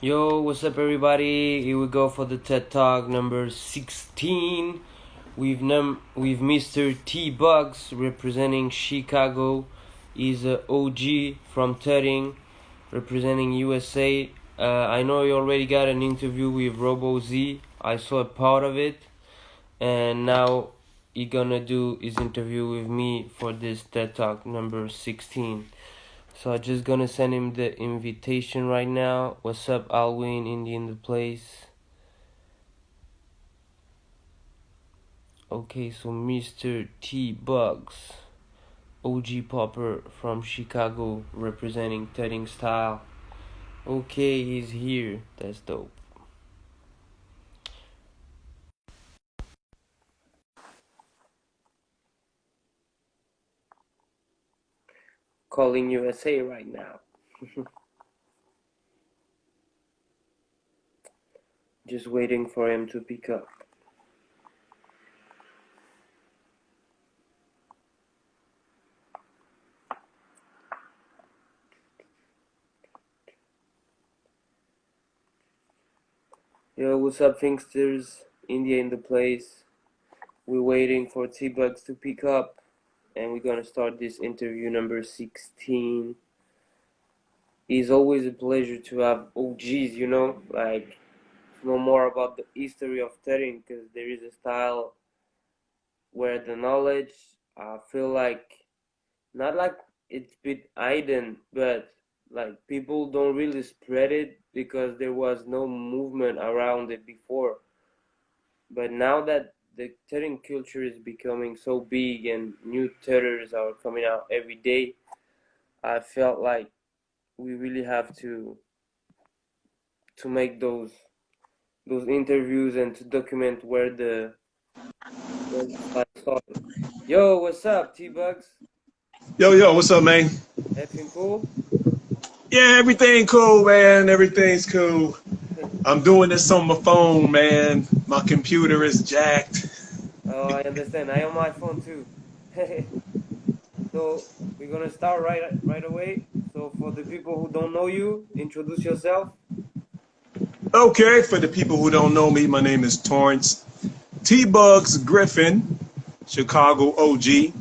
Yo, what's up, everybody? Here we go for the TED Talk number 16. We've Mr. T Bugz representing Chicago. He's a OG from TUTT, representing USA. I know he already got an interview with Robo Z. I saw a part of it, and now he gonna do his interview with me for this TED Talk number 16. So I'm just gonna send him the invitation right now. What's up, Alwyn? Indy in the place. Okay, so Mr. T Bugz, OG Popper from Chicago, representing Tedding Style. Okay, he's here. That's dope. Calling USA right now. Just waiting for him to pick up. Yo, what's up, Thinksters? India in the place. We're waiting for T Bugz to pick up, and we're gonna start this interview number 16. It's always a pleasure to have OGs, like know more about the history of tedding, because there is a style where the knowledge, I feel like, not like it's been hidden, but like people don't really spread it because there was no movement around it before. But now that the tedding culture is becoming so big and new tedders are coming out every day, I felt like we really have to make those interviews and to document where the style started. Yo, what's up, T Bugz? Yo, what's up, man? Everything cool? Yeah, everything cool, man. Everything's cool. I'm doing this on my phone, man. My computer is jacked. Oh, I understand. I on my phone too. So we're gonna start right away. So for the people who don't know you, introduce yourself. Okay, for the people who don't know me, my name is Torrance T Bugz Griffin, Chicago OG.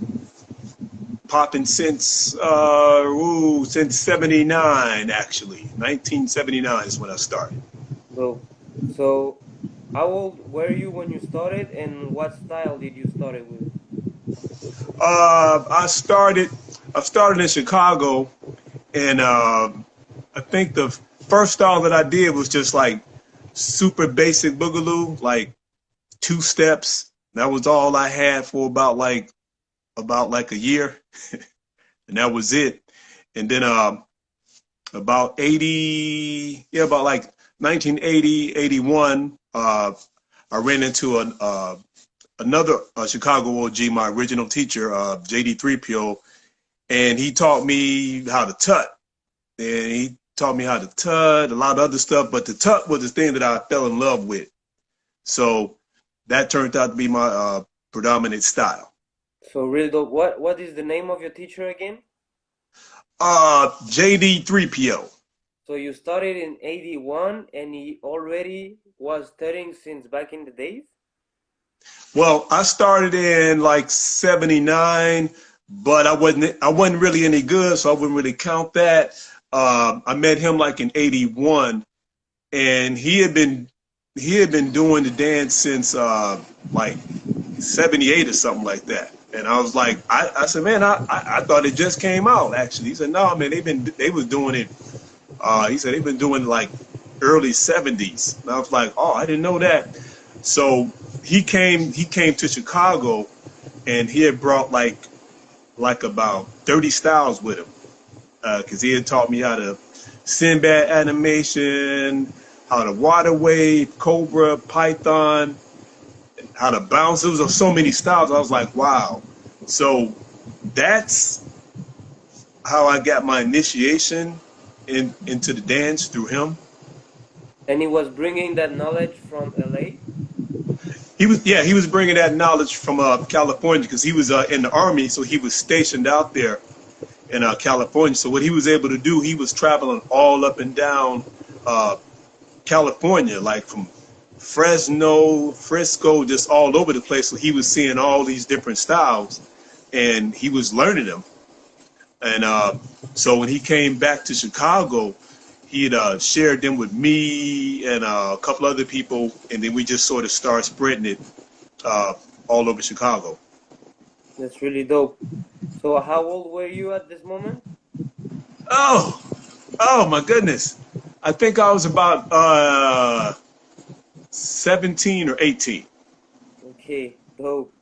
Popping since '79 actually. 1979 is when I started. So how old were you when you started, and what style did you start it with? I started in Chicago, and I think the first style that I did was just like super basic boogaloo, like two steps. That was all I had for about like a year, and that was it. And then about 80, yeah, about like 1980, 81, I ran into another Chicago OG, my original teacher, JD3PO, and he taught me how to tut. And he taught me how to tut, a lot of other stuff, but the tut was the thing that I fell in love with. So that turned out to be my predominant style. So really, what is the name of your teacher again? JD3PO. So you started in 81, and he already was studying since back in the days? Well, I started in like '79, but I wasn't really any good, so I wouldn't really count that. I met him like in '81, and he had been doing the dance since like '78 or something like that. And I was like, I said, man, I thought it just came out actually. He said, no, man, they was doing it. He said they've been doing like early '70s. And I was like, oh, I didn't know that. So he came to Chicago, and he had brought like about 30 styles with him, because he had taught me how to Sinbad animation, how to water wave, cobra, python, how to bounce. There was so many styles. I was like, wow. So that's how I got my initiation into the dance through him. And he was bringing that knowledge from LA? He was bringing that knowledge from California, because he was in the army, so he was stationed out there in California. So what he was able to do, he was traveling all up and down California, like from Fresno, Frisco, just all over the place. So he was seeing all these different styles, and he was learning them. And so when he came back to Chicago, he had shared them with me and a couple other people, and then we just sort of started spreading it uh, all over Chicago. That's really dope. So how old were you at this moment? Oh, oh my goodness! I think I was about 17 or 18. Okay, dope.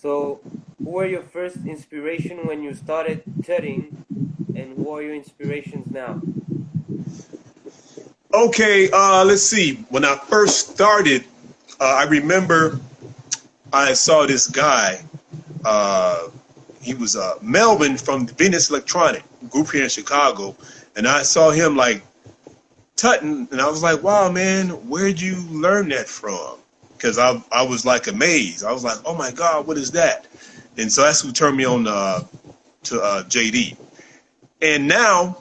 So who were your first inspiration when you started tutting, and who are your inspirations now? Okay, let's see. When I first started, I remember I saw this guy. Uh, he was Melvin from Venus Electronic group here in Chicago, and I saw him like tutting, and I was like, "Wow, man, where'd you learn that from?" Because I was like amazed. I was like, "Oh my God, what is that?" And so that's who turned me on to JD. And now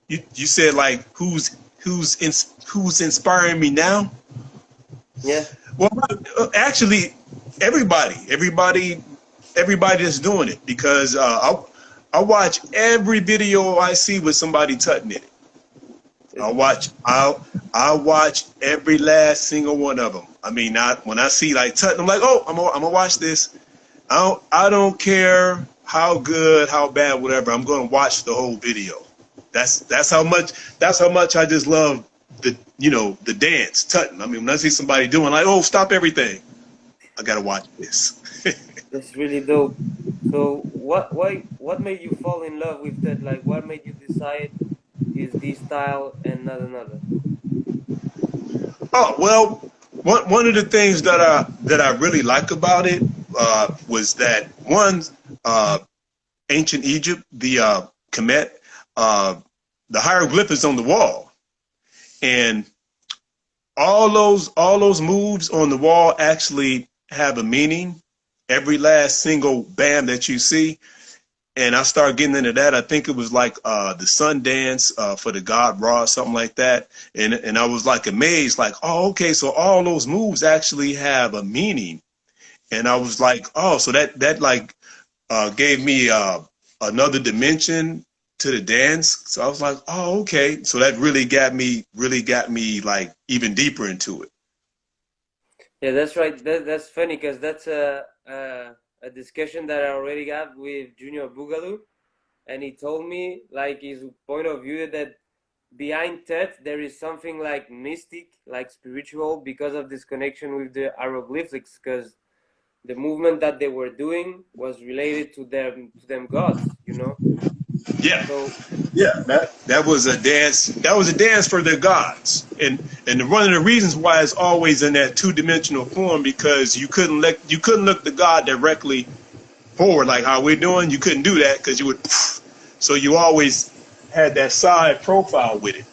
you said like who's inspiring me now? Yeah, Well, actually, everybody that's doing it because I watch every video I see with somebody tutting in it. I it, watch I watch every last single one of them. I mean, not when I see like tutting, I'm like, oh, I'm gonna watch this. I don't care how good, how bad, whatever. I'm gonna watch the whole video. That's how much I just love the dance tutting. I mean, when I see somebody doing like, oh, stop everything, I gotta watch this. that's really dope. So what made you fall in love with that? Like what made you decide is this style and not another? Oh well, one of the things that I really like about it was that one, uh, ancient Egypt, the Kemet, uh, the hieroglyphics on the wall, and all those moves on the wall actually have a meaning. Every last single bam that you see, and I started getting into that. I think it was like the sun dance for the god Ra, something like that. And I was like amazed, like, oh, okay, so all those moves actually have a meaning. And I was like, oh, so that like gave me another dimension to the dance. So I was like, oh, okay. So that really got me like even deeper into it. Yeah, that's right. That's funny because that's a discussion that I already got with Junior Boogaloo, and he told me like his point of view that behind that there is something like mystic, like spiritual, because of this connection with the hieroglyphics, because the movement that they were doing was related to them gods, you know. Yeah. So Yeah, that was a dance. That was a dance for their gods, and one of the reasons why it's always in that two-dimensional form because you couldn't look the god directly forward like how we're doing. You couldn't do that because you would. So you always had that side profile with it.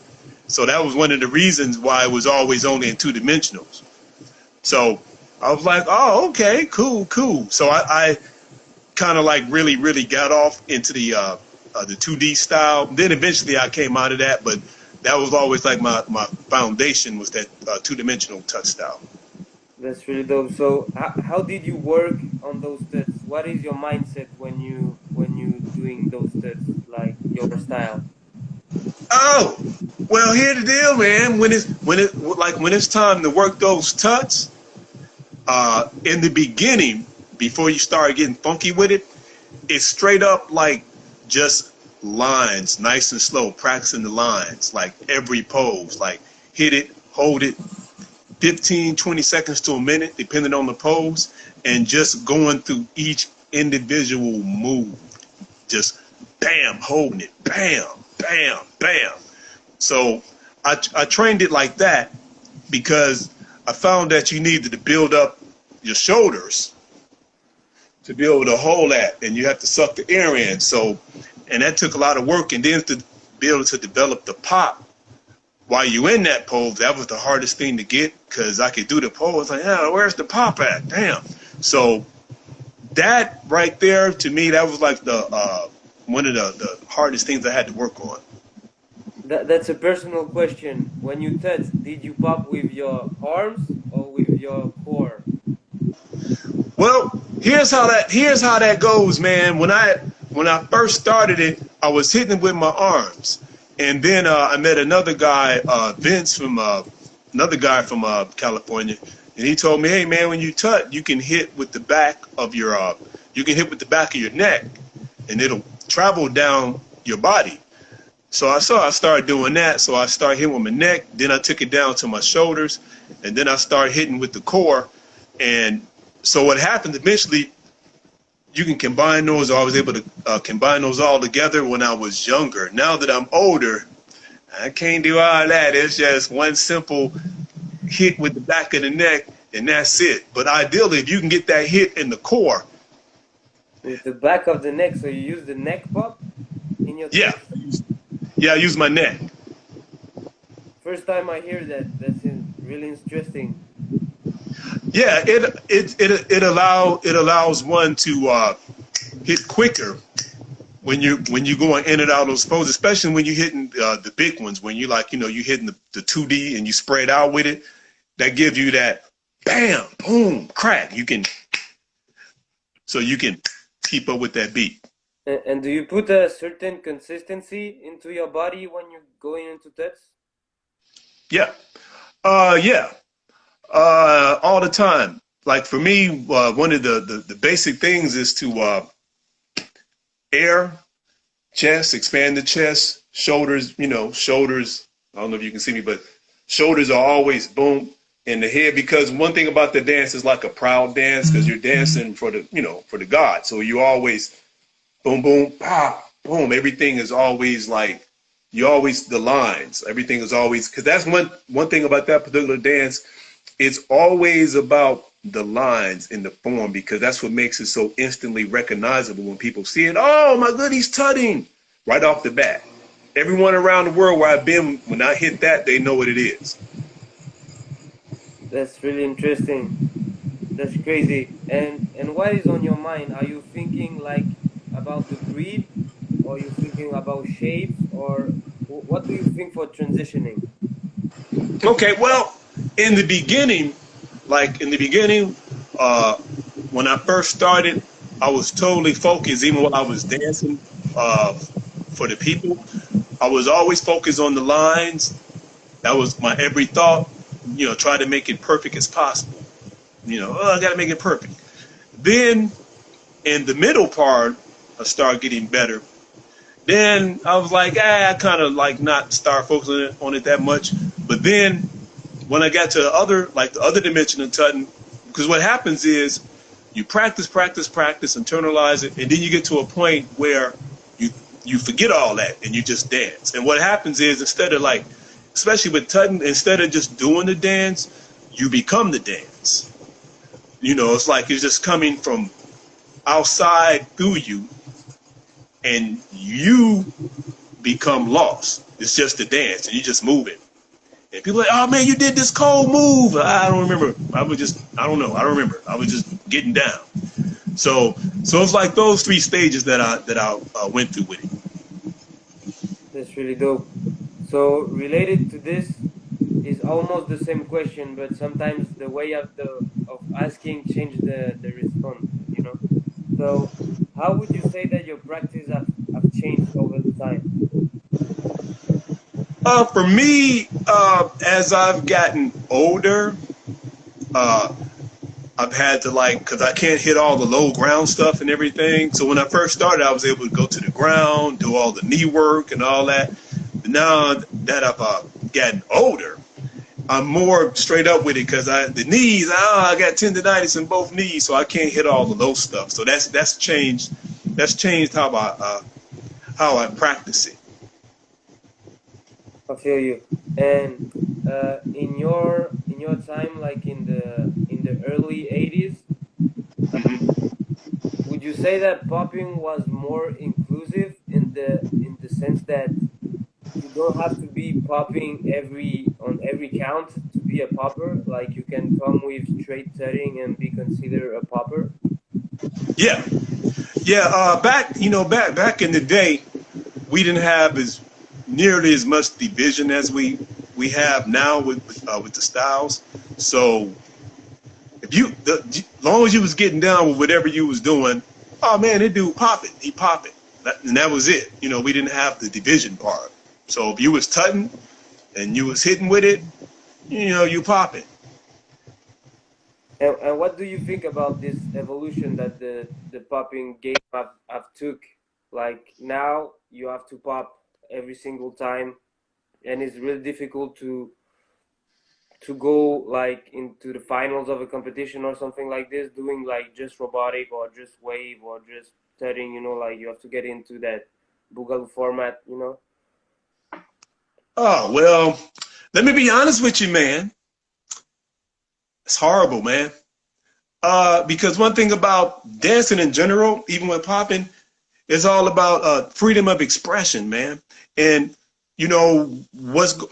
So that was one of the reasons why it was always only in two dimensionals. So I was like, oh, okay, cool, cool. So I kind of like really got off into the 2D style. Then eventually I came out of that, but that was always like my foundation was that two-dimensional touch style. that's really dope. So how did you work on those stats? What is your mindset when you doing those stats, like your style? Oh, well, here's the deal, man. When it's time to work those tuts, in the beginning, before you start getting funky with it, it's straight up like just lines, nice and slow, practicing the lines, like every pose, like hit it, hold it, 15, 20 seconds to a minute, depending on the pose, and just going through each individual move. Just bam, holding it, bam, bam, bam. So I trained it like that because I found that you needed to build up your shoulders to be able to hold that, and you have to suck the air in. So, and that took a lot of work, and then to be able to develop the pop while you in that pose, that was the hardest thing to get because I could do the pose like, yeah, where's the pop at? Damn. So that right there to me, that was like the one of the hardest things I had to work on. That's a personal question. When you TUTT, did you pop with your arms or with your core? Well, here's how that goes, man. When I first started it, I was hitting it with my arms, and then I met another guy, Vince from another guy from California, and he told me, hey man, when you tut, you can hit with the back of your you can hit with the back of your neck, and it'll travel down your body. So I started doing that. So I started hitting with my neck, then I took it down to my shoulders, and then I started hitting with the core. And so what happened eventually, you can combine those. I was able to combine those all together when I was younger. Now that I'm older, I can't do all that. It's just one simple hit with the back of the neck, and that's it. But ideally, if you can get that hit in the core, With the back of the neck, so you use the neck pop in your yeah, TUTS? yeah, I use my neck. First time I hear that. That's really interesting. Yeah, it allows one to hit quicker when you going in and out of those poses, especially when you're hitting the big ones. When you like, you hitting the 2D and you spread out with it, that gives you that bam, boom, crack. You can keep up with that beat. And do you put a certain consistency into your body when you're going into TUTS? Yeah, yeah, all the time. Like for me, one of the basic things is to air chest, expand the chest, shoulders, shoulders. I don't know if you can see me, but shoulders are always boom in the head, because one thing about the dance is like a proud dance, because you're dancing for the God. So you always boom, boom, pow, boom. Everything is always like you always the lines. Everything is always, because that's one thing about that particular dance. It's always about the lines in the form, because that's what makes it so instantly recognizable when people see it. Oh my good, he's tutting right off the bat. Everyone around the world where I've been, when I hit that, they know what it is. That's really interesting. That's crazy. And what is on your mind? Are you thinking like about the breed, or are you thinking about shapes, or what do you think for transitioning? Okay, well, in the beginning, uh, when I first started, I was totally focused, even while I was dancing for the people. I was always focused on the lines. That was my every thought. Try to make it perfect as possible. I got to make it perfect. Then in the middle part, I started getting better. Then I was like, I kind of like not start focusing on it that much. But then when I got to the other dimension of tutting, because what happens is you practice, practice, practice, internalize it, and then you get to a point where you you forget all that and you just dance. And what happens is, instead of like, especially with tutting, instead of just doing the dance, you become the dance. It's like it's just coming from outside through you, and you become lost. It's just a dance, and you just move it. And people are like, oh man, you did this cold move. I don't remember. I don't know. I don't remember. I was just getting down. So it's like those three stages that I went through with it. That's really dope. So related to this is almost the same question, but sometimes the way of asking change the response. You know. So how would you say that your practice have changed over the time? For me, as I've gotten older, uh, I've had to like, because I can't hit all the low ground stuff and everything. So when I first started, I was able to go to the ground, do all the knee work and all that. But now that I've gotten older, I'm more straight up with it, because the knees, I got tendonitis in both knees, so I can't hit all the low stuff. So that's changed. That's changed how I practice it. I feel you. And in your time, like in the early '80s, would you say that popping was more inclusive in the sense that you don't have to be popping on every count to be a popper? Like you can come with straight setting and be considered a popper. Yeah, yeah. Back in the day, we didn't have as nearly as much division as we have now with the styles. So if you, as long as you was getting down with whatever you was doing, oh man, that dude pop it, he pop it, and that was it. You know, we didn't have the division part. So if you was tutting and you was hitting with it, you know, you pop it. And what do you think about this evolution that the popping game have took? Like now you have to pop every single time, and it's really difficult to go like into the finals of a competition or something like this, doing like just robotic or just wave or just studying. You know, like you have to get into that Bugz format. You know. Oh well, let me be honest with you, man. It's horrible, man. Because one thing about dancing in general, even with popping, it's all about freedom of expression, man. And you know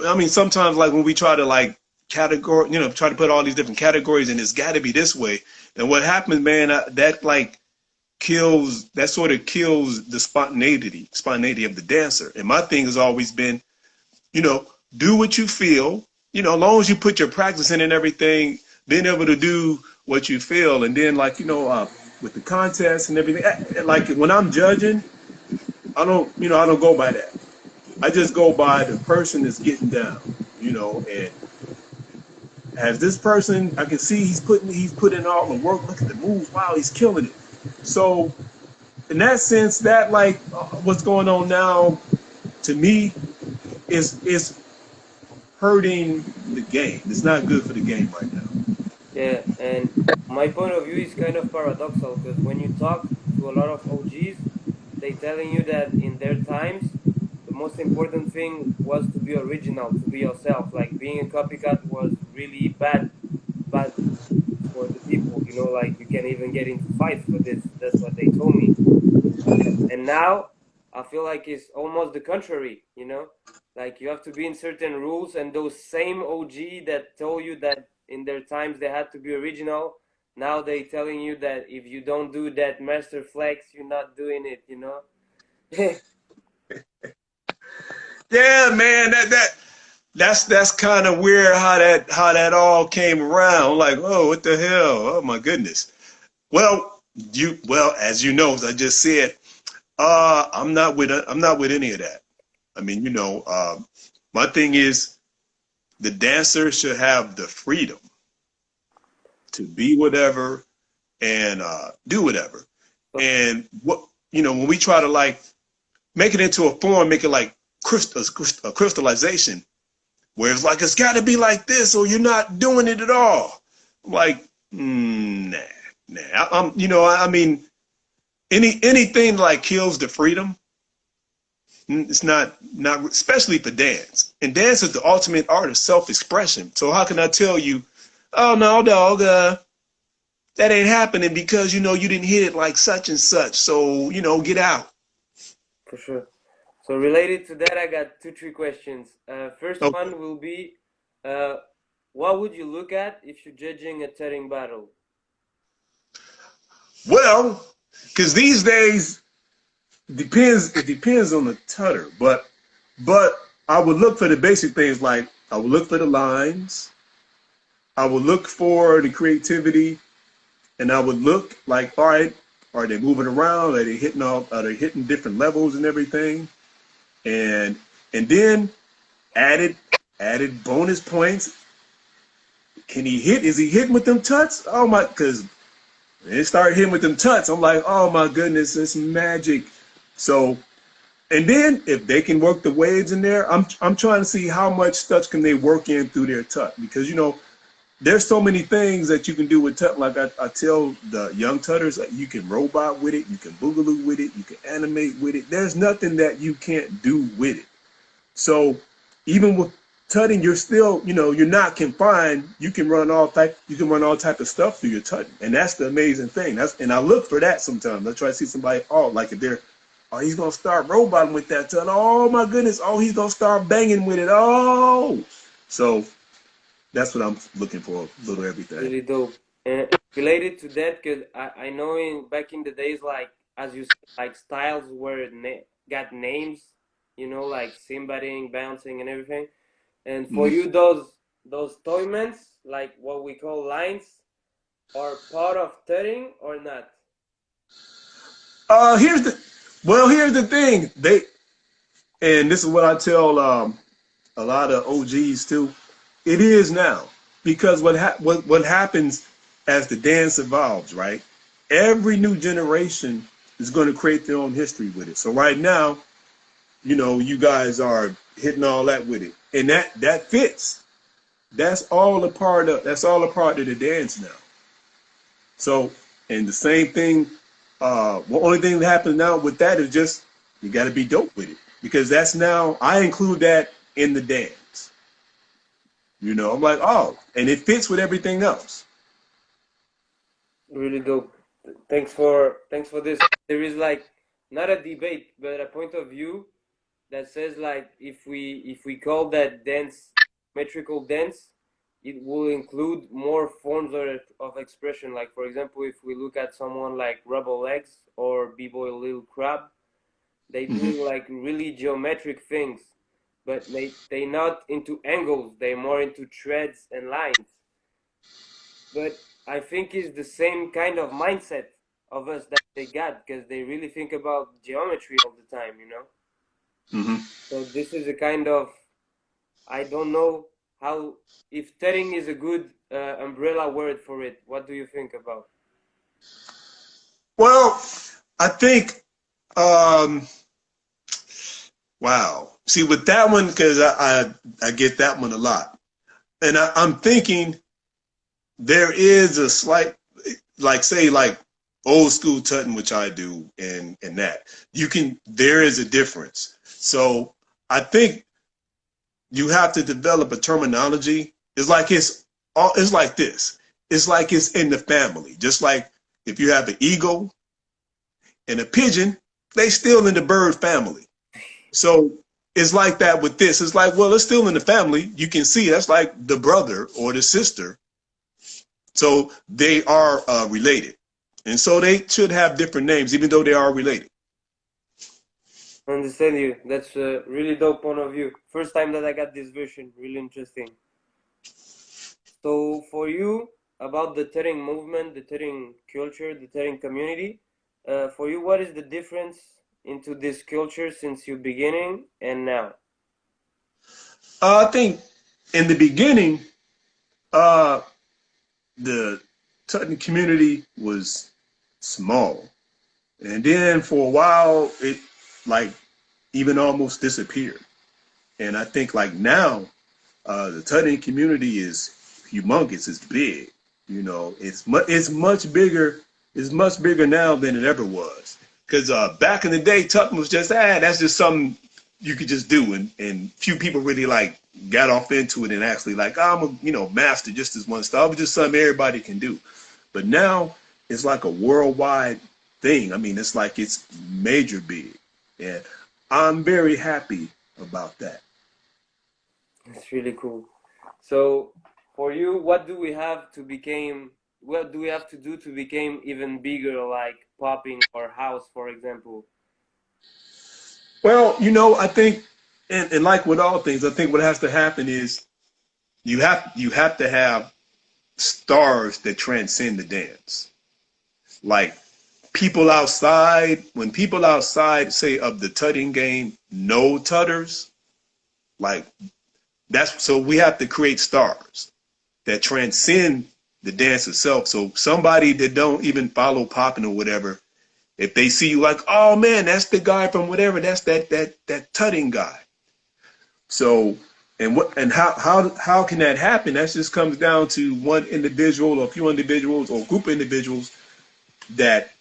I mean, sometimes like when we try to like category, you know, try to put all these different categories, and it's got to be this way. And what happens, man, that like kills that sort of kills the spontaneity of the dancer. And my thing has always been, you know, do what you feel. You know, as long as you put your practice in and everything, being able to do what you feel, and then like with the contest and everything, like when I'm judging, I don't go by that. I just go by the person that's getting down, you know, and as this person, I can see he's putting all the work. Look at the moves. Wow, he's killing it. So in that sense, that like what's going on now to me is hurting the game. It's not good for the game right now. Yeah, and my point of view is kind of paradoxal because when you talk to a lot of OGs, they telling you that in their times, the most important thing was to be original, to be yourself. Like being a copycat was really bad for the people. You know, like you can even get into fights for this. That's what they told me. And now I feel like it's almost the contrary. You know, like you have to be in certain rules, and those same OG that told you that in their times they had to be original, now they telling you that if you don't do that master flex, you're not doing it. You know. Yeah, man, that's kind of weird how that all came around. Like, oh, what the hell? Oh my goodness. Well, as you know, as I just said, I'm not with any of that. I mean, you know, my thing is the dancer should have the freedom to be whatever and do whatever. And what you know, when we try to like make it into a form, make it like a crystallization, where it's like it's got to be like this, or you're not doing it at all. I'm like, nah, nah. You know, I mean, anything like kills the freedom. It's not especially for dance. And dance is the ultimate art of self-expression. So how can I tell you, oh no, dog, that ain't happening because you know you didn't hit it like such and such. So you know, get out. For sure. So related to that, I got two, three questions. First Okay. one will be, uh, what would you look at if you're judging a tearing battle? Well, because these days depends. It depends on the tutter, but I would look for the basic things like I would look for the lines. I would look for the creativity, and I would look like, all right, are they moving around? Are they hitting all? Are they hitting different levels and everything? And then added added bonus points. Can he hit? Is he hitting with them tuts? Oh my! Because they start hitting with them tuts. I'm like, oh my goodness, it's magic. So, and then if they can work the waves in there, I'm trying to see how much stuff can they work in through their tut, because you know there's so many things that you can do with tut. Like I tell the young tutters, like, you can robot with it, you can boogaloo with it, you can animate with it. There's nothing that you can't do with it. So even with tutting, you're still, you know, you're not confined. You can run all type of stuff through your tutting, and that's the amazing thing. And I look for that sometimes. I try to see somebody, oh, like if they're, oh, he's gonna start roboting with that tut. Oh my goodness, oh, he's gonna start banging with it. Oh, so that's what I'm looking for, a little everything. Really dope. And related to that, because I know in back in the days, like as you said, like styles were got names. you know, like cymbading, bouncing, and everything. And for Mhm. you, those toyments, like what we call lines, are part of tutting or not? Here's the here's the thing. And this is what I tell a lot of OGs too. It is now because what happens as the dance evolves, right? Every new generation is going to create their own history with it. So right now, you guys are hitting all that with it, and that fits. That's all a part of the dance now. So, and the same thing. The only thing that happens now with that is just you got to be dope with it because that's now I include that in the dance. I'm like, oh, and it fits with everything else. Really dope. Thanks for this. There is like not a debate, but a point of view that says like if we call that dance metrical dance, it will include more forms of expression. Like for example, if we look at someone like Rubble Legs or B-Boy Lil Crab, they Hmm. doing like really geometric things, but they not into angles. They're more into threads and lines. But I think it's the same kind of mindset of us that they got because they really think about geometry all the time, you know. Hmm. So this is a kind of, I don't know how, if tearing is a good umbrella word for it. What do you think about? Well, I think, um, wow. See, with that one, because I get that one a lot, and I'm thinking there is a slight, like say, like old school tutting, which I do, and that there is a difference. So I think you have to develop a terminology. It's like this. It's like it's in the family. Just like if you have an eagle and a pigeon, they still in the bird family. So it's like that with this. It's like, well, it's still in the family. You can see that's like the brother or the sister. So they are related. And so they should have different names, even though they are related. I understand you. That's a really dope point of view. First time that I got this version. Really interesting. So for you, about the tearing movement, the tearing culture, the tearing community, for you, what is the difference into this culture since your beginning and now? I think in the beginning, uh, the Tutton community was small. And then for a while, it like even almost disappeared. And I think like now, the Tutton community is humongous. It's big. It's much bigger. It's much bigger now than it ever was. Because back in the day, Tutton was just that's just something you could just do, and few people really like got off into it and actually like I'm a master just as one style. It was just something everybody can do. But now it's like a worldwide thing. I mean, it's like it's major big, and I'm very happy about that. It's really cool. So for you, what do we have to do to become even bigger, like popping or house, for example? Well, I think, and like with all things, I think what has to happen is you have to have stars that transcend the dance. Like when people outside say of the tutting game, no tutters, like that's so we have to create stars that transcend the dance itself. So somebody that don't even follow popping or whatever, if they see you like, oh man, that's the guy from whatever, that's that tutting guy. So and how can that happen? That just comes down to one individual or a few individuals or a group of individuals that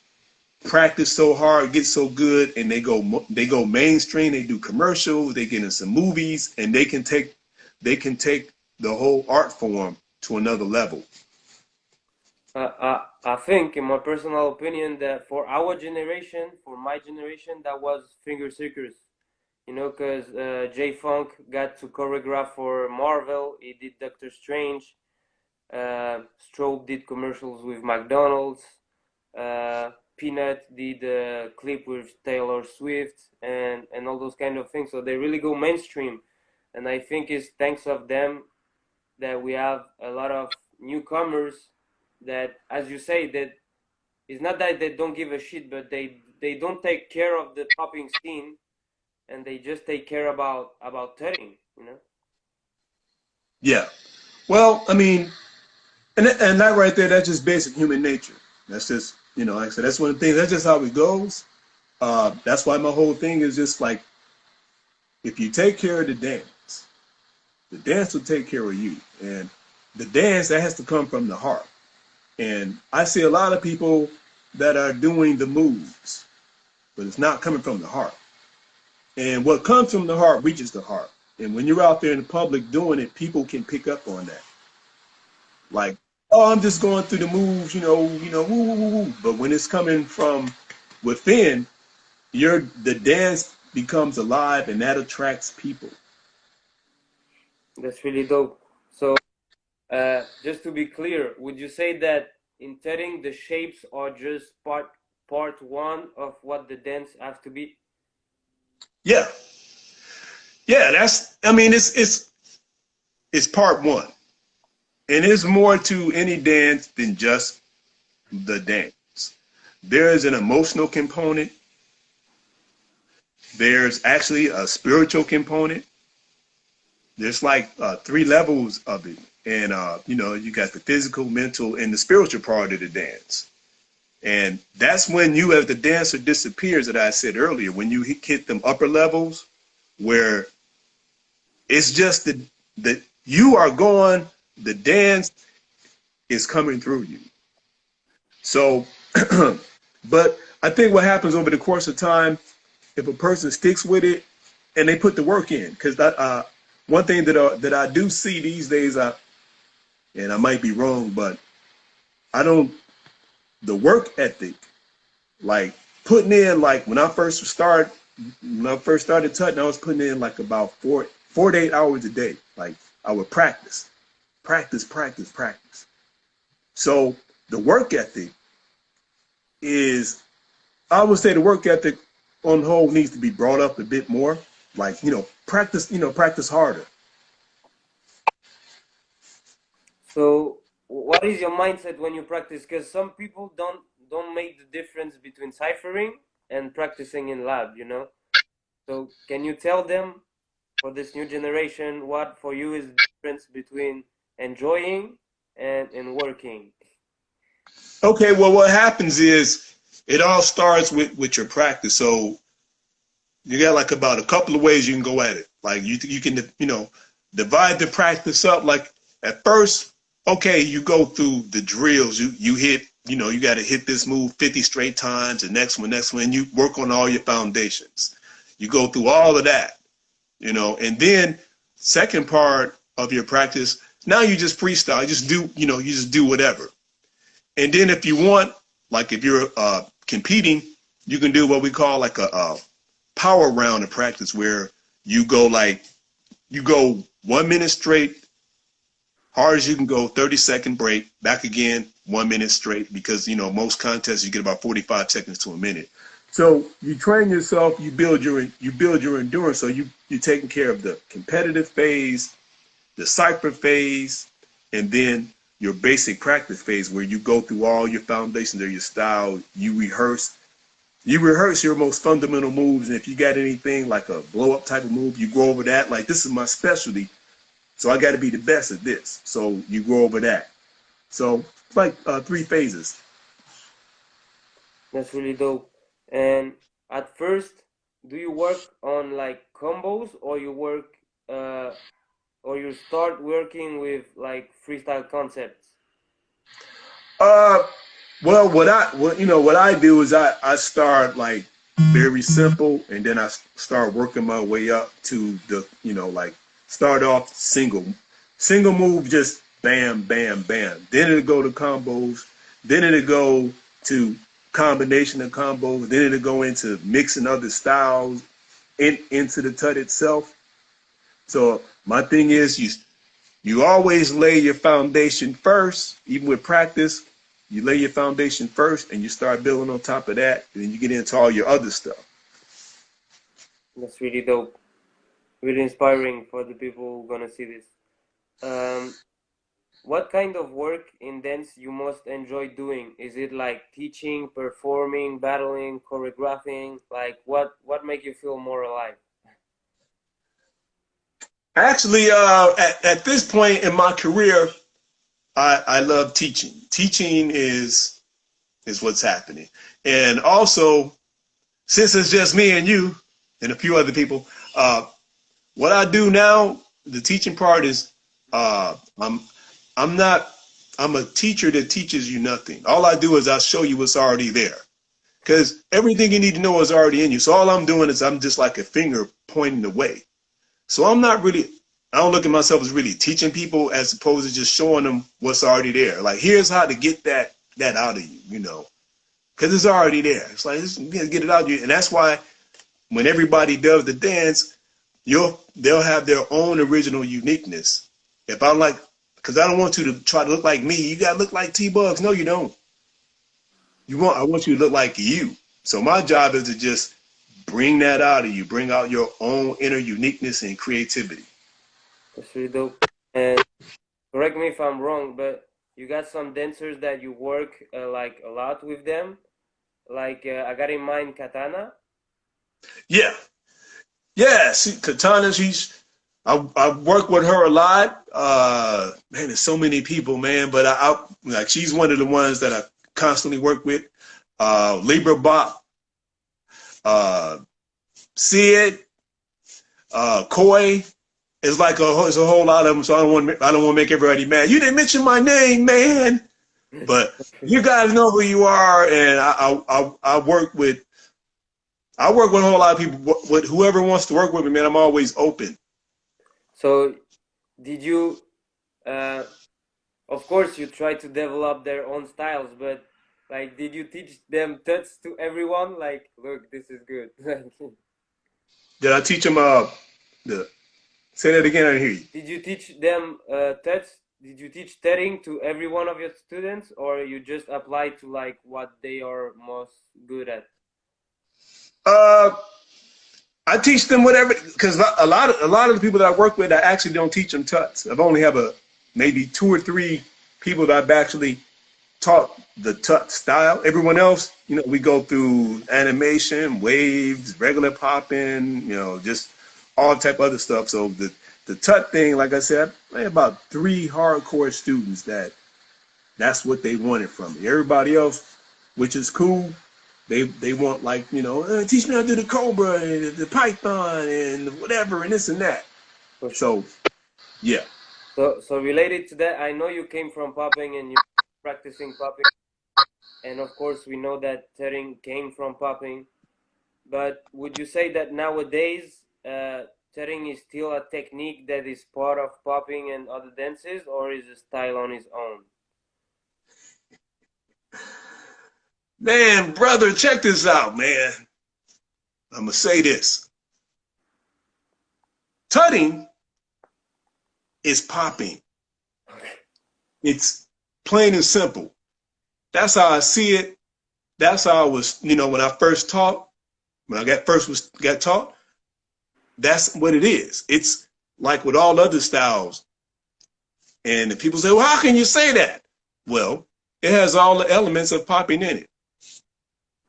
practice so hard, get so good, and they go mainstream. They do commercials, they get in some movies, and they can take the whole art form to another level. I think, in my personal opinion, that for our generation, for my generation, that was Finger Circus. You know, because J Funk got to choreograph for Marvel. He did Doctor Strange. Strobe did commercials with McDonald's. Peanut did a clip with Taylor Swift and all those kind of things. So they really go mainstream, and I think it's thanks of them that we have a lot of newcomers that, as you say, that it's not that they don't give a shit, but they don't take care of the popping scene, and they just take care about tutting, you know. Yeah. Well, I mean, and that right there, that's just basic human nature. That's just, like I said, that's one of the things. That's just how it goes. That's why my whole thing is just like, if you take care of the dance will take care of you. And the dance, that has to come from the heart. And I see a lot of people that are doing the moves, but it's not coming from the heart. And what comes from the heart reaches the heart. And when you're out there in the public doing it, people can pick up on that. Like, oh, I'm just going through the moves, woo, woo, woo, woo. But when it's coming from within, the dance becomes alive, and that attracts people. That's really dope. So, just to be clear, would you say that in tutting the shapes are just part one of what the dance has to be? Yeah, yeah. I mean, it's part one, and it's more to any dance than just the dance. There is an emotional component. There's actually a spiritual component. There's like three levels of it. And, you got the physical, mental, and the spiritual part of the dance. And that's when you, as the dancer, disappears, that I said earlier, when you hit them upper levels where it's just that you are going, the dance is coming through you. So, but I think what happens over the course of time, if a person sticks with it and they put the work in, because one thing that I do see these days, and I might be wrong, but the work ethic, like putting in, like when I first started tutting, I was putting in like about 4 to 8 hours a day. Like I would practice. So the work ethic is, I would say the work ethic on the whole needs to be brought up a bit more. Like, practice harder. So, what is your mindset when you practice? Because some people don't make the difference between ciphering and practicing in lab, you know. So, can you tell them, for this new generation, what for you is the difference between enjoying and working? Okay, well, what happens is it all starts with your practice. So you got like about a couple of ways you can go at it. Like you can, divide the practice up. Like at first, okay, you go through the drills. You hit, you got to hit this move 50 straight times. The next one, you work on all your foundations. You go through all of that, and then second part of your practice, now you just freestyle. You just do whatever. And then if you want, like if you're competing, you can do what we call like a power round of practice, where you go 1 minute straight, hard as you can go, 30-second break, back again, 1 minute straight, because most contests you get about 45 seconds to a minute. So you train yourself, you build your endurance. So you're taking care of the competitive phase, the cipher phase, and then your basic practice phase, where you go through all your foundations of your style. You rehearse your most fundamental moves, and if you got anything like a blow up type of move, you go over that. Like, this is my specialty, so I got to be the best at this. So you go over that. So it's like 3 phases. That's really dope. And at first, do you work on like combos, or uh, you start working with like freestyle concepts? Uh, well, what I do is I start like very simple, and then I start working my way up to the, like start off single move, just bam, bam, bam. Then it'll go to combos. Then it'll go to combination of combos. Then it'll go into mixing other styles into the tut itself. So my thing is, you always lay your foundation first, even with practice. You lay your foundation first, and you start building on top of that, and then you get into all your other stuff. That's really dope. Really inspiring for the people who gonna see this. Um, what kind of work in dance you most enjoy doing? Is it like teaching, performing, battling, choreographing? Like what make you feel more alive? Actually, at this point in my career, I love teaching. Teaching is what's happening, and also since it's just me and you and a few other people, what I do now, the teaching part is I'm not I'm a teacher that teaches you nothing. All I do is I show you what's already there. Because everything you need to know is already in you. So all I'm doing is I'm just like a finger pointing the way. So I don't look at myself as really teaching people as opposed to just showing them what's already there. Like, here's how to get that out of you, because it's already there. It's like, just get it out of you. And that's why when everybody does the dance, they'll have their own original uniqueness. If I'm like, because I don't want you to try to look like me, you got to look like T-Bugz. No, you don't. I want you to look like you. So my job is to just bring that out of you, bring out your own inner uniqueness and creativity. That's really dope. And correct me if I'm wrong, but you got some dancers that you work like a lot with them. Like I got in mind Katana. Yeah, yeah. Katana, I work with her a lot. Man, there's so many people, man. But like she's one of the ones that I constantly work with. Libra Bop, uh, Sid, Koi. It's a whole lot of them. So I don't want to make everybody mad. You didn't mention my name, man. But you guys know who you are, and I work with a whole lot of people. With whoever wants to work with me, man, I'm always open. So did you? Uh, of course, you try to develop their own styles, but like, did you teach them tuts to everyone? Like, look, this is good. Did I teach them? The Say that again. I didn't hear you. Did you teach them tuts? Did you teach tetting to every one of your students, or you just apply to like what they are most good at? Uh, I teach them whatever because a lot of the people that I work with, I actually don't teach them tuts. I've only have maybe two or three people that I've actually taught the tut style. Everyone else, we go through animation, waves, regular popping, just all type of other stuff. So the tut thing, like I said, I had about three hardcore students that's what they wanted from me. Everybody else, which is cool, they want like, teach me how to do the cobra and the python and whatever and this and that. For sure. So yeah. So related to that, I know you came from popping and you practicing popping, and of course we know that tetting came from popping. But would you say that nowadays tetting is still a technique that is part of popping and other dances, or is a style on its own? Man, brother, check this out, man. I'm gonna say this. Tutting is popping. It's plain and simple. That's how I see it. That's how I was, when I first taught, when I got taught, that's what it is. It's like with all other styles. And the people say, well, how can you say that? Well, it has all the elements of popping in it.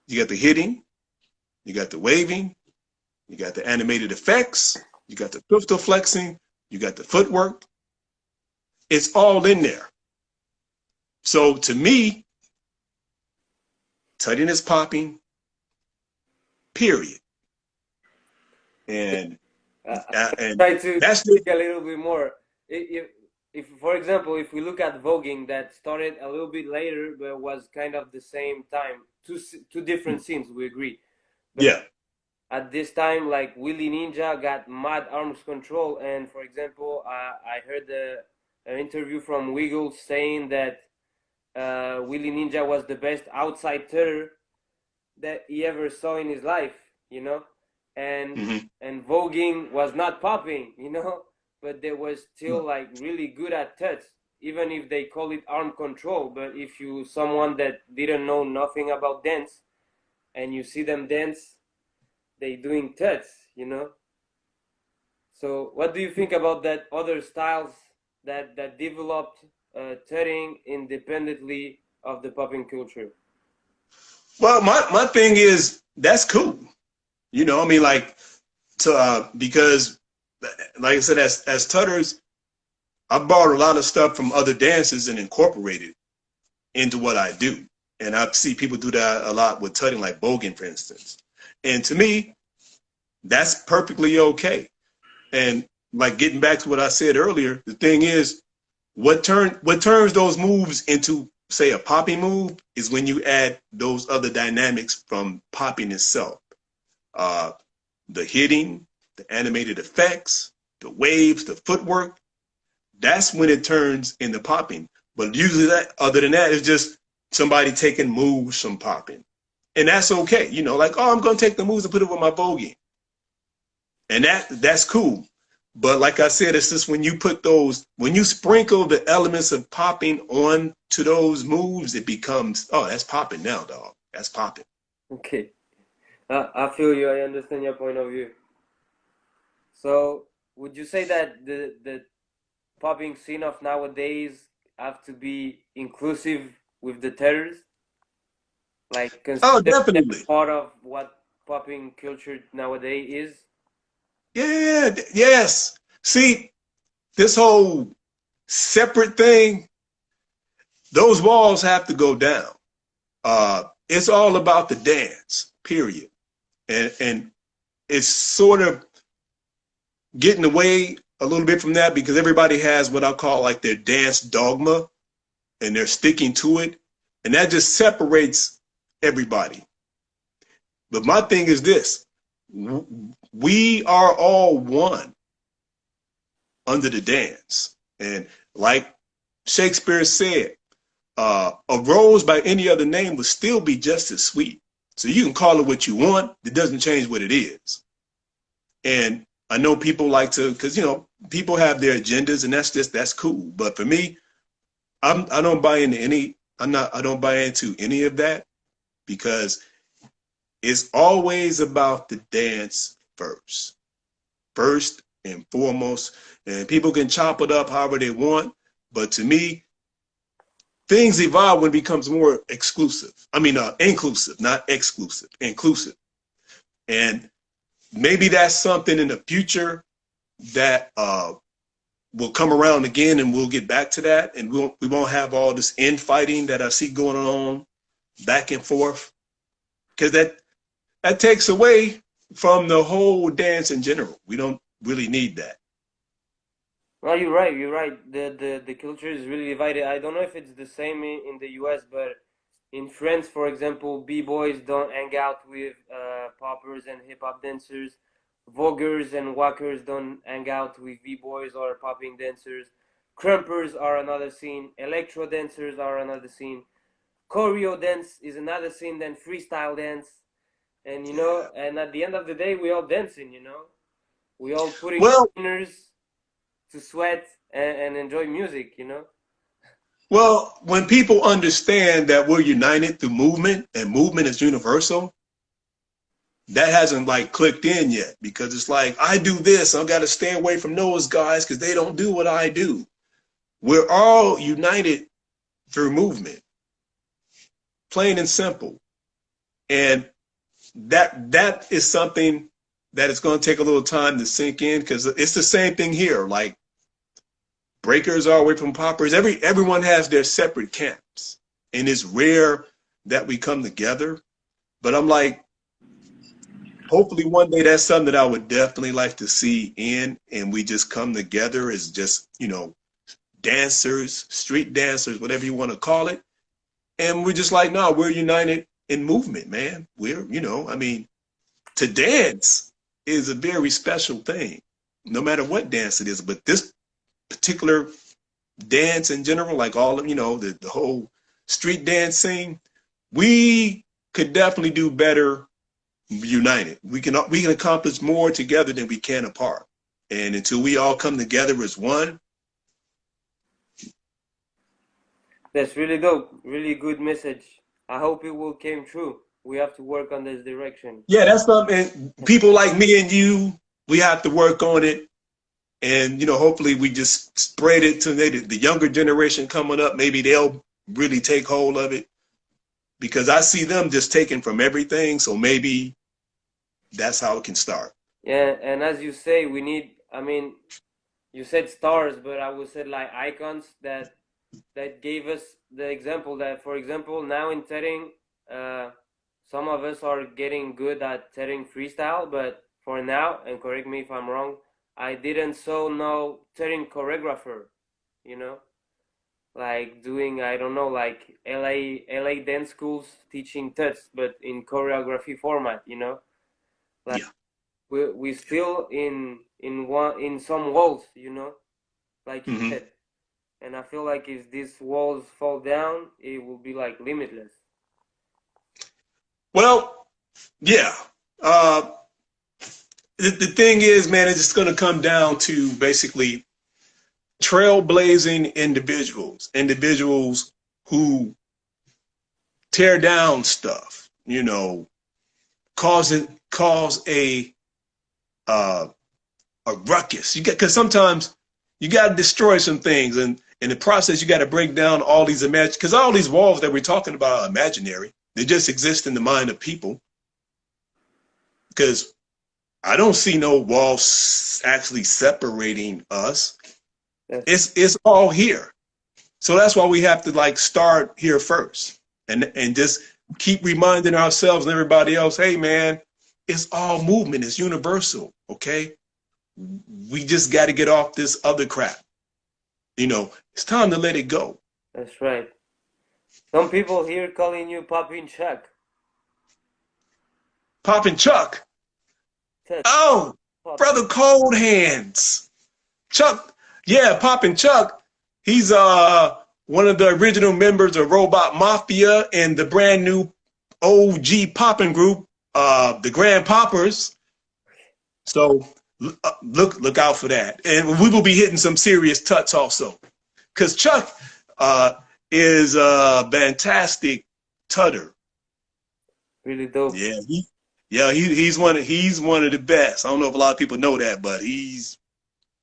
You got the hitting, you got the waving, you got the animated effects, you got the pistol flexing, you got the footwork. It's all in there. So to me, tutting is popping, period. And Try to that's speak just a little bit more. If, for example, if we look at voguing, that started a little bit later, but was kind of the same time, two different scenes. We agree, but yeah. at this time, like Willie Ninja got mad arms control, and for example, I heard an interview from Wiggles saying that Willie Ninja was the best outside tutor that he ever saw in his life, you know, and Mm-hmm. and voguing was not popping, but they were still No. like really good at touch. even if they call it arm control, but if you someone that didn't know nothing about dance and you see them dance, they doing TUTs, you know. So what do you think about that other styles that developed tutting independently of the popping culture? Well, my thing is that's cool. You know, I mean, like because, like I said, as tutters, I borrowed a lot of stuff from other dances and incorporated into what I do. And I see people do that a lot with tutting, like Bogan, for instance. And to me, that's perfectly okay. And like getting back to what I said earlier, the thing is, what turns those moves into, say, a popping move is when you add those other dynamics from popping itself. Uh, the hitting, the animated effects, the waves, the footwork, that's when it turns into popping. But usually that, other than that, it's just somebody taking moves from popping. And that's okay. You know, like, oh, I'm gonna take the moves and put it with my bogey. And that's cool. But like I said, it's just when you put those, when you sprinkle the elements of popping on to those moves, it becomes, oh, that's popping now, dog. That's popping. Okay, I feel you. I understand your point of view. So would you say that the popping scene of nowadays have to be inclusive with the terrorists? Like Oh, consider them definitely. part of what popping culture nowadays is? Yeah, yes. See, this whole separate thing, those walls have to go down. It's all about the dance, period. And it's sort of getting away a little bit from that because everybody has what I call like their dance dogma and they're sticking to it. And that just separates everybody. But my thing is this: we are all one under the dance. And like Shakespeare said, a rose by any other name would still be just as sweet. So you can call it what you want. It doesn't change what it is. And I know people like to, because, you know, people have their agendas and that's cool. But for me, I don't buy into I don't buy into any of that because it's always about the dance first and foremost. And people can chop it up however they want. But to me, things evolve when it becomes more exclusive. I mean, inclusive, not exclusive, inclusive. And maybe that's something in the future that will come around again, and we'll get back to that, and we won't have all this infighting that I see going on back and forth, because that takes away from the whole dance in general. We don't really need that. No, you're right. You're right. The culture is really divided. I don't know if it's the same in the U.S., but in France, for example, b-boys don't hang out with poppers and hip hop dancers. Voguers and walkers don't hang out with b-boys or popping dancers. Crumpers are another scene. Electro dancers are another scene. Choreo dance is another scene than freestyle dance. And you know, Yeah. and at the end of the day, we all dancing. You know, we all putting Well, inners to sweat and enjoy music, you know? when people understand that we're united through movement and movement is universal, that hasn't like clicked in yet because it's like I do this, I got to stay away from those guys because they don't do what I do. We're all united through movement, plain and simple. And that is something that it's going to take a little time to sink in because it's the same thing here. Like breakers are away from poppers. Everyone has their separate camps, and it's rare that we come together. But I'm like, hopefully one day that's something that I would definitely like to see in, and we just come together as just, you know, dancers, street dancers, whatever you want to call it. And we're just like, no, we're united in movement, man. We're, you know, I mean, to dance is a very special thing, no matter what dance it is. But this particular dance in general, like all of, you know, the whole street dance scene, we could definitely do better united. We can accomplish more together than we can apart. And until we all come together as one, That's really dope. Really good message. I hope it will came true. We have to work on this direction. Yeah, that's something people like me and you, we have to work on it. And, hopefully we just spread it to the younger generation coming up. Maybe they'll really take hold of it because I see them just taking from everything. So maybe that's how it can start. Yeah, and as you say, we need. I mean, you said stars, but I would say like icons that gave us the example that, for example, now in tedding, uh, some of us are getting good at tedding freestyle, but for now, and correct me if I'm wrong, I didn't so know tedding choreographer, you know, like doing, I don't know, like LA dance schools teaching TUTS, but in choreography format, like Yeah. we still in some walls, like you Hmm. said. And I feel like if these walls fall down, it will be like limitless. Well, yeah. Uh, the thing is, man, it's just going to come down to basically trailblazing individuals who tear down stuff, cause uh, a ruckus. Because sometimes you got to destroy some things, and in the process, you got to break down all these because all these walls that we're talking about are imaginary. They just exist in the mind of people. Because I don't see no walls actually separating us. Yes, It's all here. So that's why we have to like start here first, and just keep reminding ourselves and everybody else, hey man, it's all movement. It's universal. Okay, we just got to get off this other crap. It's time to let it go. that's right. Some people here calling you Poppin' Chuck. Poppin' Chuck. Tut, Oh, Poppin'. brother, cold hands. Chuck. Yeah, Poppin' Chuck. He's one of the original members of Robot Mafia and the brand new OG poppin' group, the Grand Poppers. So look out for that, and we will be hitting some serious tuts also, because Chuck uh, is a fantastic tutter. Really dope. Yeah, he's one of the best. I don't know if a lot of people know that, but he's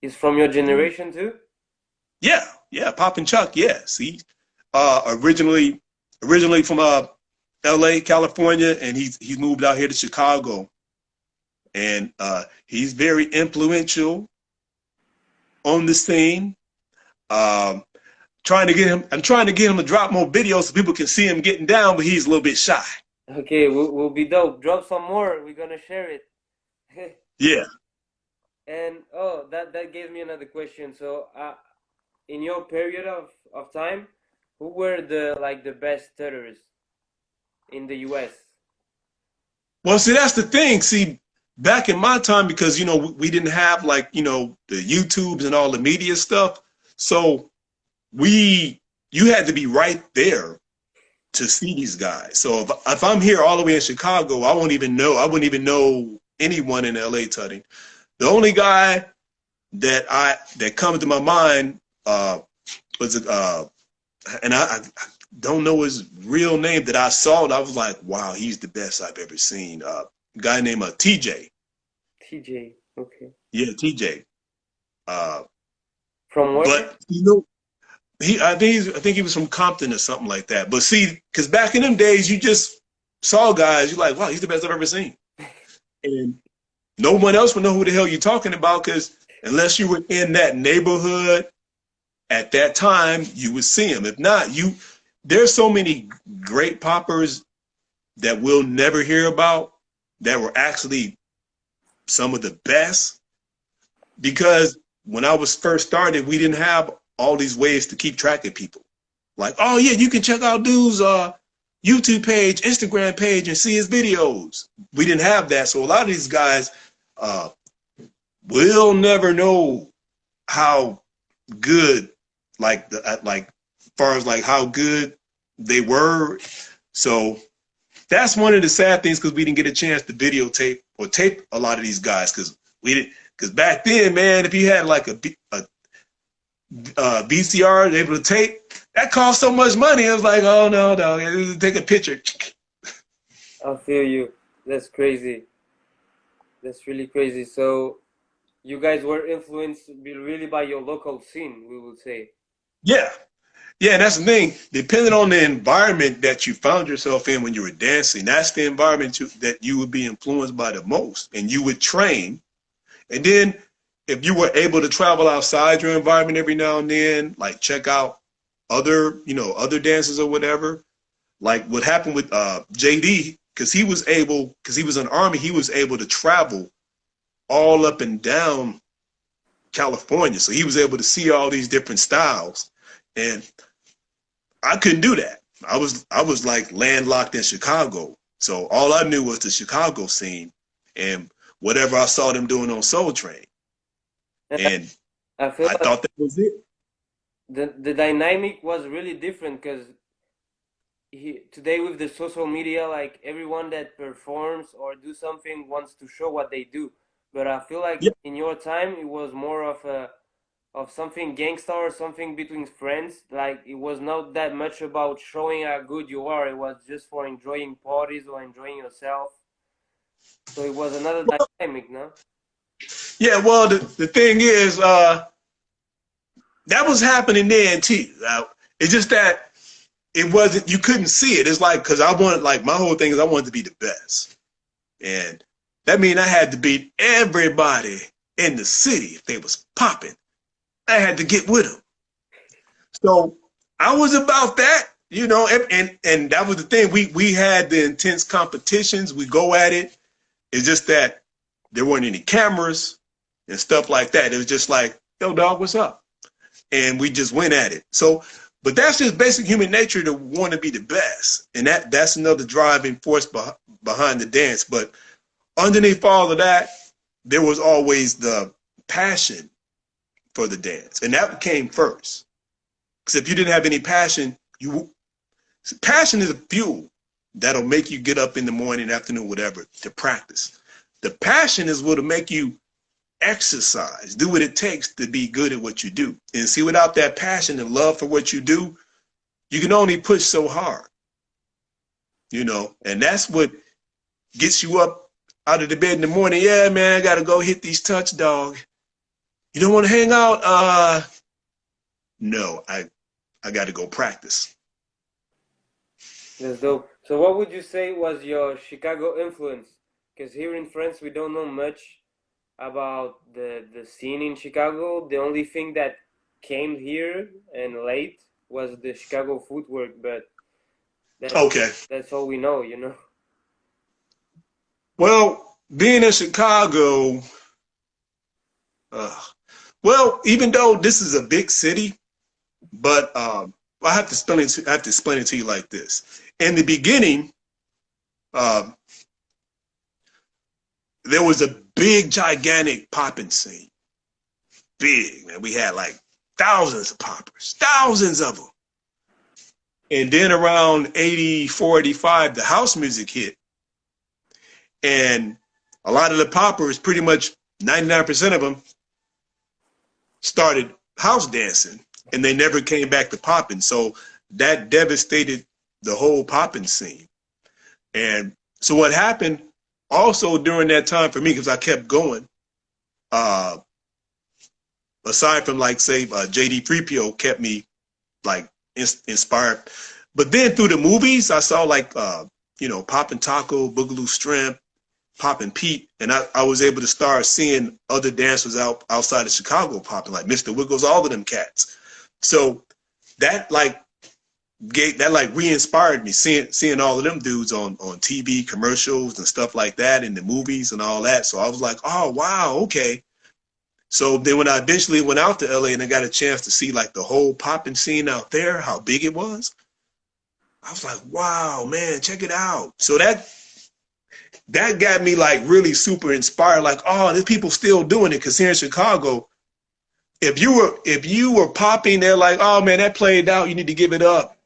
He's from your generation too? yeah, Poppin' Chuck. Yes, he originally from L.A., California, and he's moved out here to Chicago, and he's very influential on the scene. Um, I'm trying to get him to drop more videos so people can see him getting down, but he's a little bit shy. Okay, we'll be dope. Drop some more. We're gonna share it. Yeah. And oh, that gave me another question. So, in your period of time, who were the best stutters in the US? Well, see, that's the thing. See, back in my time, because we didn't have like the YouTubes and all the media stuff, so we you had to be right there to see these guys. So if I'm here all the way in Chicago, I wouldn't even know anyone in LA tutting. The only guy that comes to my mind was and I don't know his real name, that I saw it. I was like, wow, he's the best I've ever seen. A guy named TJ. TJ. Okay. Yeah, TJ. Uh, From where? but I think he was from Compton or something like that. But see, because back in them days, you just saw guys, you're like, wow, he's the best I've ever seen. And no one else would know who the hell you're talking about, because unless you were in that neighborhood at that time, you would see him. If not, there's so many great poppers that we'll never hear about that were actually some of the best, because when I was first started, we didn't have all these ways to keep track of people. Like, oh yeah, you can check out dude's YouTube page, Instagram page, and see his videos. We didn't have that, so a lot of these guys uh, will never know how good, like as far as like how good they were. So that's one of the sad things, because we didn't get a chance to videotape or tape a lot of these guys, because we didn't. Because back then, man, if you had like a VCR able to tape, that cost so much money. I was like, oh no, no, take a picture. I feel you. That's crazy. That's really crazy. So you guys were influenced really by your local scene, we would say. Yeah, yeah, that's the thing. Depending on the environment that you found yourself in when you were dancing, that's the environment that you would be influenced by the most, and you would train. And then if you were able to travel outside your environment every now and then, like check out other, other dances or whatever, like what happened with JD, because he was in Army, he was able to travel all up and down California. So he was able to see all these different styles. And I couldn't do that. I was like landlocked in Chicago. So all I knew was the Chicago scene and whatever I saw them doing on Soul Train. And And I feel I like thought that was it. the dynamic was really different because today with the social media, like everyone that performs or do something wants to show what they do. But I feel like Yeah. in your time it was more of something gangsta or something between friends. Like it was not that much about showing how good you are. It was just for enjoying parties or enjoying yourself. So it was another dynamic, no? Yeah, well, the thing is, that was happening then too. It's just that it wasn't, you couldn't see it. It's like, because I wanted, like, my whole thing is I wanted to be the best. And that mean I had to beat everybody in the city if they was popping. I had to get with them. So I was about that, and that was the thing. We had the intense competitions. We go at it. It's just that there weren't any cameras and stuff like that. It was just like, yo, dog, what's up? And we just went at it. So, but that's just basic human nature to want to be the best, and that's another driving force behind the dance. But underneath all of that, there was always the passion for the dance, and that came first. Because if you didn't have any passion, passion is a fuel that'll make you get up in the morning, afternoon, whatever, to practice. The passion is what'll make you exercise, do what it takes to be good at what you do. And see, without that passion and love for what you do, you can only push so hard, and that's what gets you up out of the bed in the morning. Yeah, man, I got to go hit these TUTTs, dog. You don't want to hang out? No, I got to go practice. That's dope. So what would you say was your Chicago influence? Because here in France we don't know much about the scene in Chicago. The only thing that came here and late was the Chicago footwork, but Okay. that's all we know. Well, being in Chicago, uh, well, even though this is a big city, but I have to explain it to you like this. In the beginning, uh, there was a big, gigantic popping scene. Big, man. We had like thousands of poppers, thousands of them. And then around 84, 85, the house music hit. And a lot of the poppers, pretty much 99% of them, started house dancing, and they never came back to popping. So that devastated the whole popping scene. And so what happened also during that time for me, because I kept going, aside from like say JD 3PO kept me like inspired, but then through the movies I saw like Poppin' Taco, Boogaloo Shrimp, Poppin' Pete, and I was able to start seeing other dancers outside of Chicago popping, like Mr. Wiggles, all of them cats. So that like re-inspired me, seeing all of them dudes on TV commercials and stuff like that, in the movies and all that. So I was like, oh wow, okay. So then when I eventually went out to LA and I got a chance to see like the whole popping scene out there, how big it was, I was like, wow, man, check it out. So that got me like really super inspired, like, oh, there's people still doing it. Because here in Chicago, if you were popping, they're like, oh man, that played out, you need to give it up.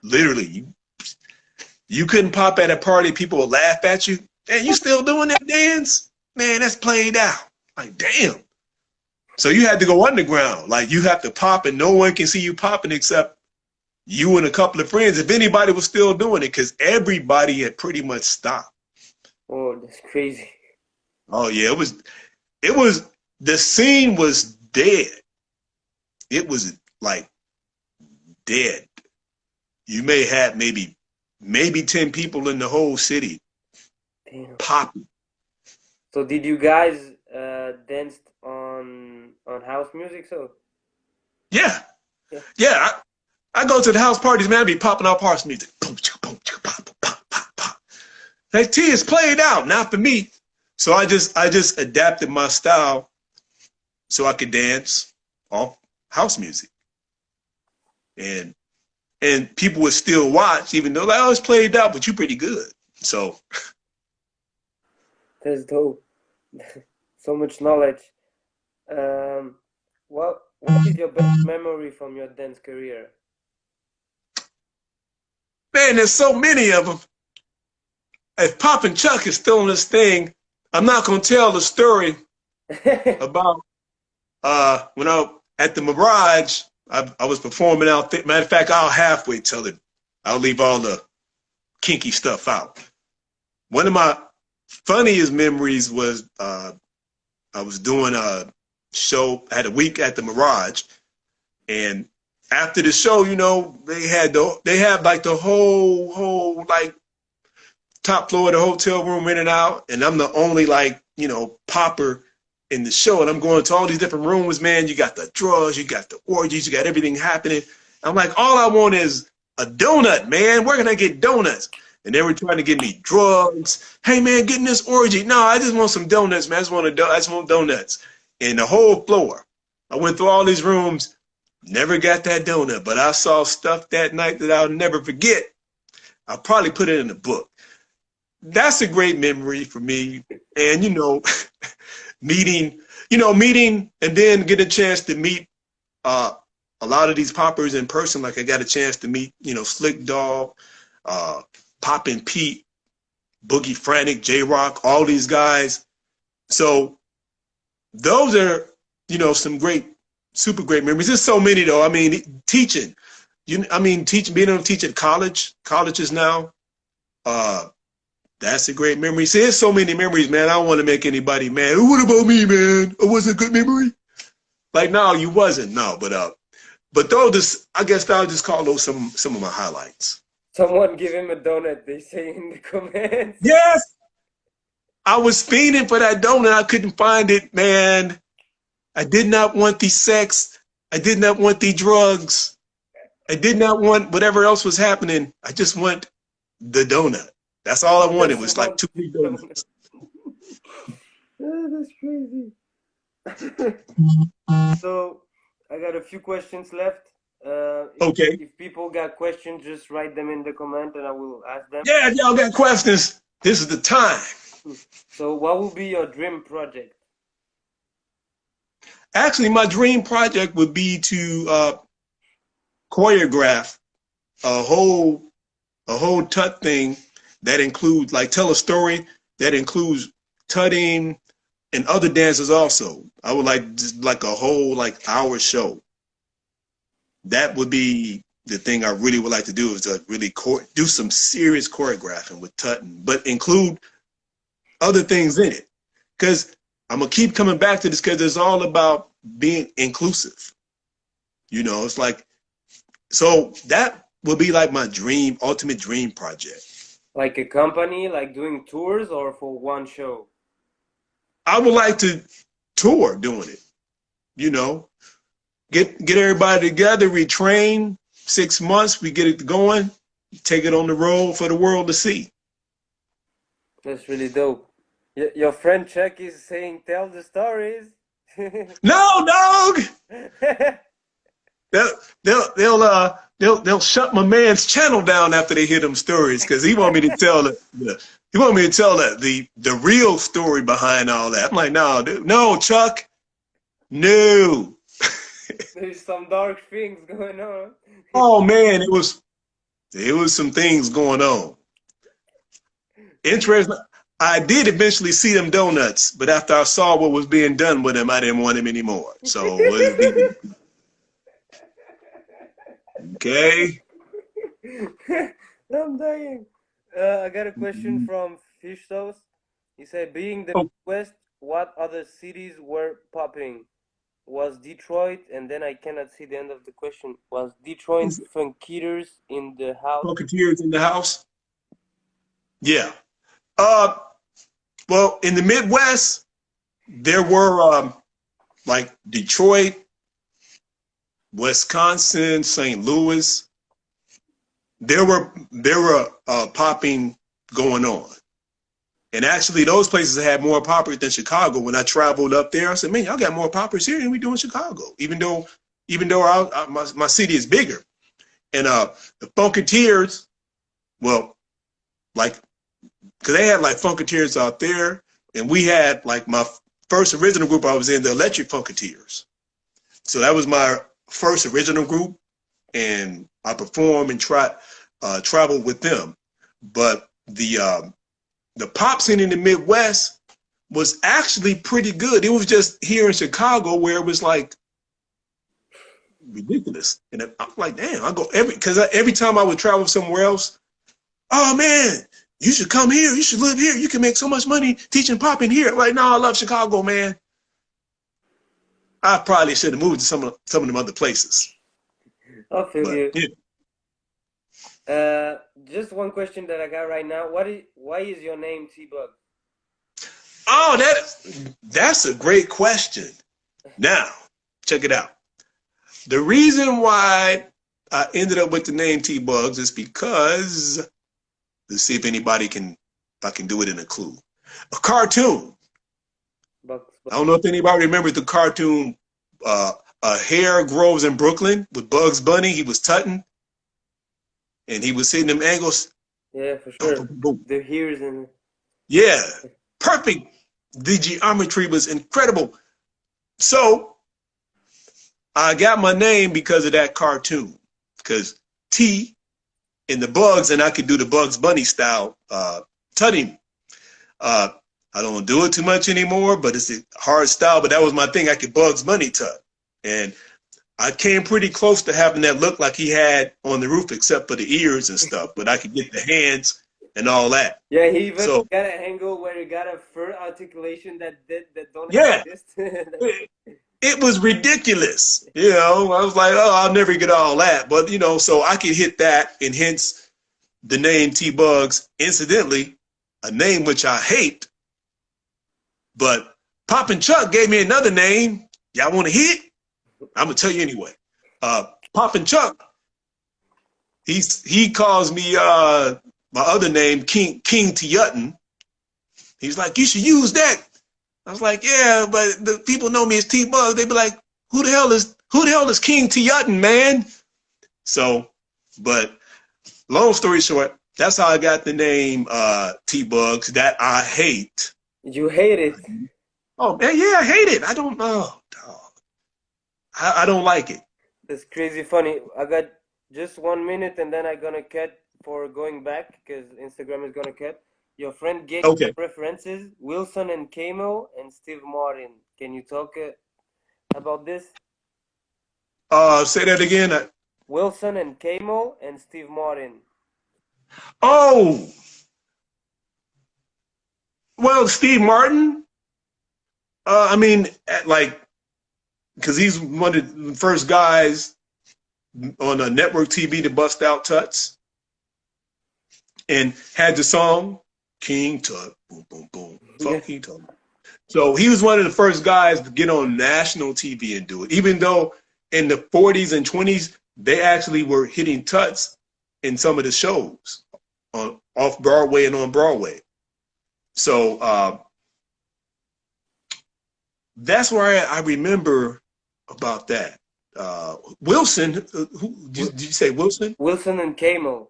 Literally, you couldn't pop at a party, people would laugh at you. And you still doing that dance? Man, that's played out. Like, damn. So you had to go underground. Like you have to pop and no one can see you popping except you and a couple of friends, if anybody was still doing it, because everybody had pretty much stopped. Oh, that's crazy. Oh yeah, it was the scene was dead. It was like dead. You may have maybe 10 people in the whole city Damn. popping. So did you guys danced on house music? So Yeah. yeah. Yeah. I go to the house parties, man, I be popping out house music. Boom, chicka, boom, chicka, pop, pop, pop, pop. That T is played out, not for me. So I just adapted my style so I could dance off house music. And people would still watch, even though like, oh, it's played out, but you pretty good. So That's dope. So much knowledge. Um, what is your best memory from your dance career? man, there's so many of them. If Pop and Chuck is still in this thing, I'm not gonna tell the story about when I at the Mirage. I was performing out there. Matter of fact, I'll halfway tell it. I'll leave all the kinky stuff out. One of my funniest memories was I was doing a show. I had a week at the Mirage, and after the show, they have like the whole like top floor of the hotel room in and out, and I'm the only like popper in the show, and I'm going to all these different rooms. Man, you got the drugs, you got the orgies, you got everything happening. I'm like, all I want is a donut, man. Where can I get donuts? And they were trying to give me drugs. Hey, man, get in this orgy. No, I just want some donuts, man. I just want donuts. And the whole floor. I went through all these rooms, never got that donut, but I saw stuff that night that I'll never forget. I'll probably put it in a book. That's a great memory for me. And, meeting and then get a chance to meet a lot of these poppers in person. Like I got a chance to meet, Slick Dog, Poppin' Pete, Boogie Frantic, J Rock, all these guys. So those are, some great, super great memories. There's so many though. I mean, teaching, teaching, being able to teach at colleges now, that's a great memory. See, there's so many memories, man. I don't want to make anybody mad. What about me, man? It wasn't a good memory. Like, no, you wasn't. No, but those, I guess I'll just call those some of my highlights. Someone give him a donut, they say in the comments. Yes, I was fiending for that donut. I couldn't find it, man. I did not want the sex. I did not want the drugs. I did not want whatever else was happening. I just want the donut. That's all I wanted was like 2 donuts. Oh, that's crazy. So I got a few questions left. Okay. If people got questions, just write them in the comment and I will ask them. Yeah, if y'all got questions, this is the time. So what will be your dream project? Actually, my dream project would be to choreograph a whole TUTT thing that includes like tell a story that includes tutting and other dances also. I would like just like a whole like hour show. That would be the thing I really would like to do is to really do some serious choreographing with tutting, but include other things in it. Because I'm gonna keep coming back to this because it's all about being inclusive. It's like so that would be like my ultimate dream project. Like a company, like doing tours or for one show? I would like to tour doing it. Get everybody together, we train 6 months, we get it going, take it on the road for the world to see. That's really dope. Your friend Chuck is saying, tell the stories. No, dog. They'll shut my man's channel down after they hear them stories because he want me to tell the real story behind all that. I'm like, no, dude, no, Chuck, no. There's some dark things going on. Oh man, it was some things going on. Interesting. I did eventually see them donuts, but after I saw what was being done with them, I didn't want them anymore. So, okay. I'm dying. I got a question from Fish Sauce. He said, being the Oh, Midwest, what other cities were popping? Was Detroit, and then I cannot see the end of the question. Was Detroit Funkators in the house? Pocketeers in the house. Yeah. Uh, well, in the Midwest, there were like Detroit, Wisconsin, St. Louis. There were popping going on. And actually, those places had more poppers than Chicago. When I traveled up there, I said, "Man, y'all got more poppers here than we do in Chicago." Even though my city is bigger, and the Funketeers, well, like, because they had like Funketeers out there, and we had like my first original group I was in, the Electric Funketeers. So that was my first original group, and I performed and traveled with them. But the pop scene in the Midwest was actually pretty good. It was just here in Chicago where it was like ridiculous. And I'm like, damn, I go every time I would travel somewhere else, oh man, you should come here. You should live here. You can make so much money teaching pop in here. Like, no, I love Chicago, man. I probably should have moved to some of them other places. I feel But you. yeah. Just one question that I got right now. Why is your name T-Bug? Oh, that's a great question. Now, check it out. The reason why I ended up with the name T-Bugz is because, let's see if I can do it in a clue. A cartoon. Bugs. I don't know if anybody remembers the cartoon Hair Grows in Brooklyn with Bugs Bunny. He was tutting and he was hitting them angles. Yeah, for Boom, sure. boom, boom. The here's and Yeah, perfect. The geometry was incredible. So I got my name because of that cartoon. Because T in the Bugs, and I could do the Bugs Bunny style tutting. Uh, I don't do it too much anymore, but it's a hard style. But that was my thing. I could Bugs Bunny tut, and I came pretty close to having that look like he had on the roof, except for the ears and stuff. But I could get the hands and all that. yeah, he even So got an angle where he got a fur articulation that don't yeah, exist. it was ridiculous. I was like, oh, I'll never get all that. But so I could hit that, and hence the name T-Bugz. Incidentally, a name which I hate, but Poppin' Chuck gave me another name. Y'all want to hear it? I'm gonna tell you anyway. Poppin' Chuck, he calls me my other name King TUTT. He's like, you should use that. I was like, yeah, but the people know me as T-Bugz. They be like, who the hell is King TUTT, man? So, but long story short, that's how I got the name T-Bugz that I hate. You hate it. Oh man, yeah, I hate it. I don't know. I don't like it. That's crazy funny. I got just 1 minute and then I'm gonna cut for going back because Instagram is gonna cut. Your friend gave Okay. preferences, Wilson and Camo and Steve Martin. Can you talk about this? Say that again. Wilson and Camo and Steve Martin. Oh, well, Steve Martin. I mean, like, because he's one of the first guys on a network TV to bust out tuts and had the song King Tut, boom, boom, boom, Yeah. funky Tut. So he was one of the first guys to get on national TV and do it, even though in the 40s and 20s, they actually were hitting tuts in some of the shows on off Broadway and on Broadway. So that's where I remember about that. Wilson, did you say Wilson? Wilson and Camo.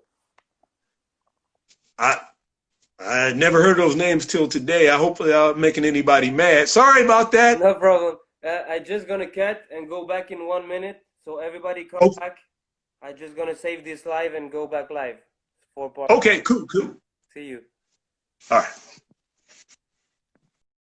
I I never heard those names till today. I hopefully I'm making anybody mad. Sorry about that. No problem. I just gonna cut and go back in 1 minute. So everybody come Oh, back. I just gonna save this live and go back live. 4 part. okay, cool. See you. All right.